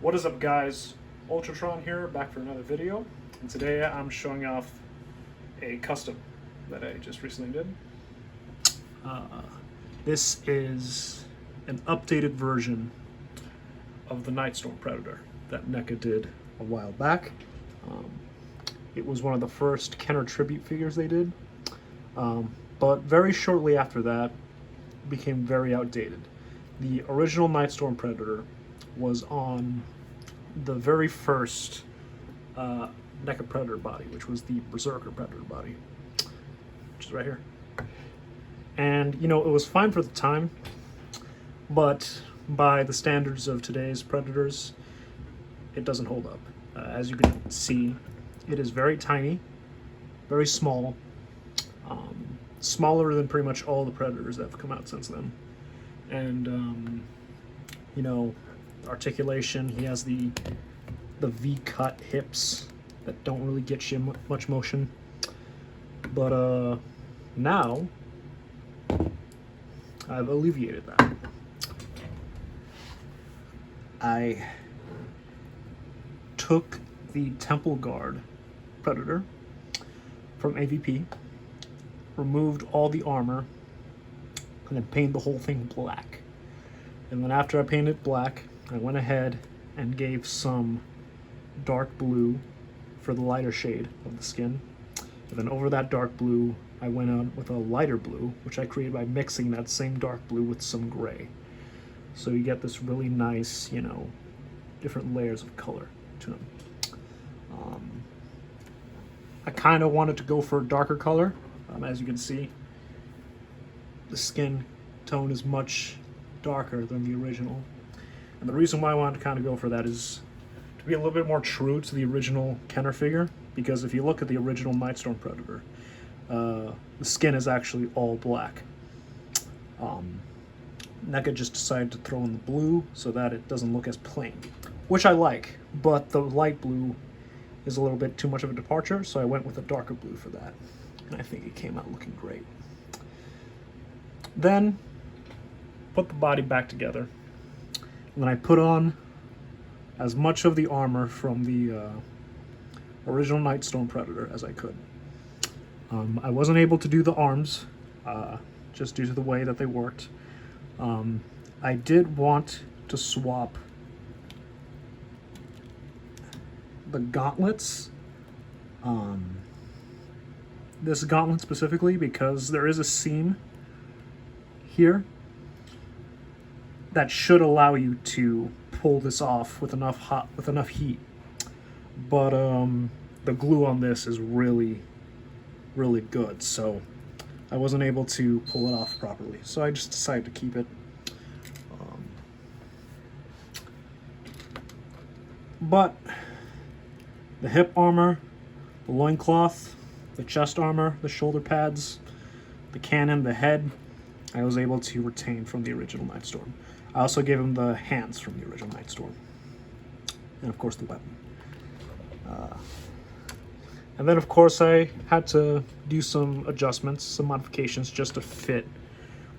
What is up, guys? Ultratron here, back for another video, and today I'm showing off a custom that I just recently did. This is an updated version of the Nightstorm Predator that Neca did a while back. It was one of the first Kenner tribute figures they did, but very shortly after that, it became very outdated. The original Nightstorm Predator was on the very first Neca Predator body, which was the Berserker Predator body, which is right here. And, you know, it was fine for the time, but by the standards of today's Predators, it doesn't hold up. As you can see, it is very tiny, very small, smaller than pretty much all the Predators that have come out since then. And, you know, articulation, he has the V-cut hips that don't really get you much motion. But now I've alleviated that. I took the Temple Guard Predator from AVP, removed all the armor, and then painted the whole thing black. And then after I painted it black, I went ahead and gave some dark blue for the lighter shade of the skin. And then over that dark blue, I went on with a lighter blue, which I created by mixing that same dark blue with some gray. So you get this really nice, you know, different layers of color to them. I kind of wanted to go for a darker color. As you can see, the skin tone is much darker than the original. And the reason why I wanted to kind of go for that is to be a little bit more true to the original Kenner figure, because if you look at the original Nightstorm Predator, the skin is actually all black. Neca just decided to throw in the blue so that it doesn't look as plain, which I like, but the light blue is a little bit too much of a departure, so I went with a darker blue for that, and I think it came out looking great. Then put the body back together, and then I put on as much of the armor from the original Nightstorm Predator as I could. I wasn't able to do the arms, just due to the way that they worked. I did want to swap the gauntlets, this gauntlet specifically, because there is a seam here that should allow you to pull this off with enough heat. But the glue on this is really good, so I wasn't able to pull it off properly. So I just decided to keep it. But the hip armor, the loincloth, the chest armor, the shoulder pads, the cannon, the head, I was able to retain from the original Nightstorm. I also gave him the hands from the original Nightstorm. And of course the weapon. And then of course I had to do some adjustments, some modifications just to fit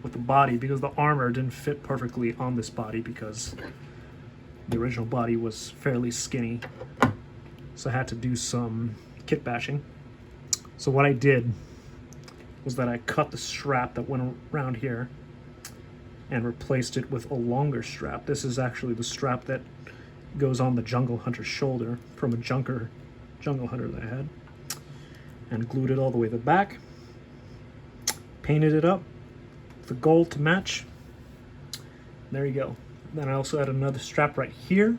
with the body, because the armor didn't fit perfectly on this body because the original body was fairly skinny. So I had to do some kit bashing. So what I did was that I cut the strap that went around here and replaced it with a longer strap. This is actually the strap that goes on the Jungle Hunter's shoulder from a Jungle Hunter that I had, and glued it all the way to the back, painted it up with the gold to match. There you go. Then I also had another strap right here,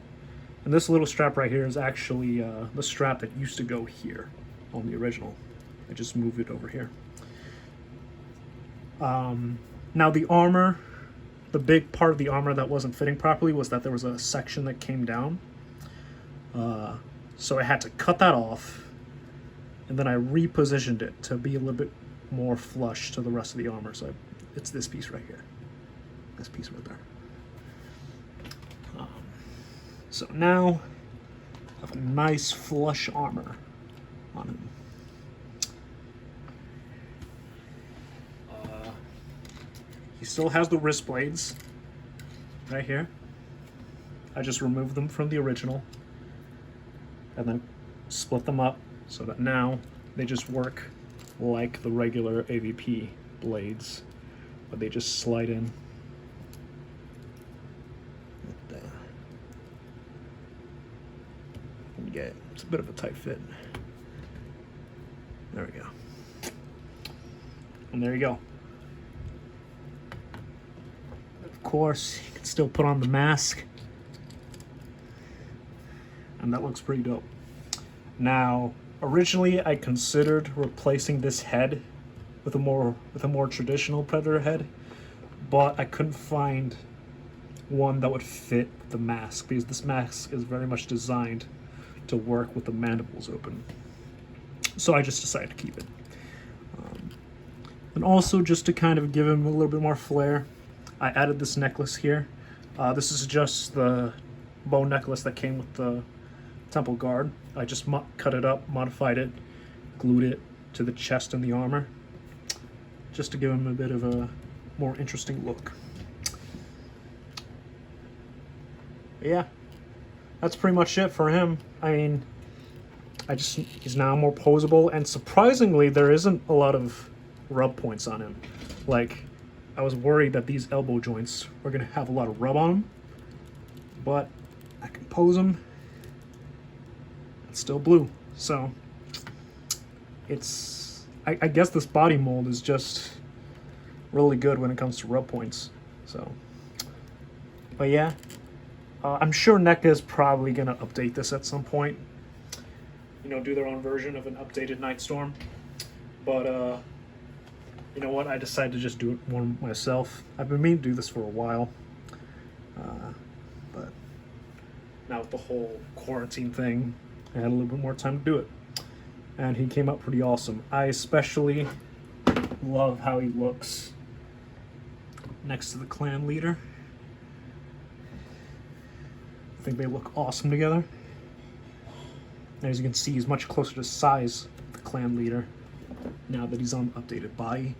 and this little strap right here is actually the strap that used to go here on the original. I just moved it over here. Now the armor, the big part of the armor that wasn't fitting properly was that there was a section that came down. So I had to cut that off, and then I repositioned it to be a little bit more flush to the rest of the armor. So it's this piece right here, this piece right there. So now I have a nice flush armor on him. He still has the wrist blades right here. I just removed them from the original and then split them up so that now they just work like the regular AVP blades, but they just slide in. Yeah, it's a bit of a tight fit. There we go. And there you go. Of course, you can still put on the mask. And that looks pretty dope. Now, originally I considered replacing this head with a more traditional Predator head, but I couldn't find one that would fit the mask because this mask is very much designed to work with the mandibles open. So I just decided to keep it. And also, just to kind of give him a little bit more flair, I added this necklace here. This is just the bone necklace that came with the temple guard. I just cut it up, modified it, glued it to the chest and the armor, just to give him a bit of a more interesting look. But yeah, that's pretty much it for him. I mean, he's now more posable, and surprisingly, there isn't a lot of rub points on him. Like, I was worried that these elbow joints were gonna have a lot of rub on them, but I can pose them. It's still blue, so it's. I guess this body mold is just really good when it comes to rub points. So, but yeah. I'm sure Neca is probably going to update this at some point. You know, do their own version of an updated Nightstorm. But, you know what? I decided to just do it one myself. I've been meaning to do this for a while. But now with the whole quarantine thing, I had a little bit more time to do it. And he came out pretty awesome. I especially love how he looks next to the clan leader. I think they look awesome together. As you can see, he's much closer to size of the clan leader now that he's on updated body,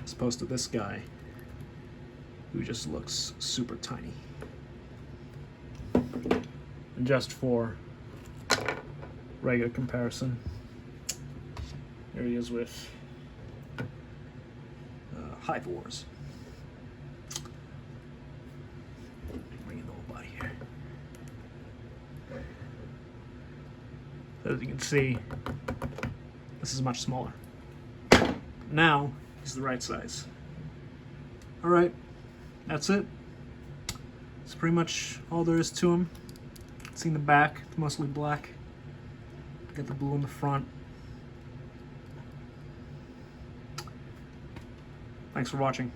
as opposed to this guy who just looks super tiny. And just for regular comparison, there he is with Hive Wars. Bring in the whole body here. As you can see, this is much smaller. Now, he's the right size. Alright, that's it. That's pretty much all there is to him. See in the back, it's mostly black. Got the blue in the front. Thanks for watching.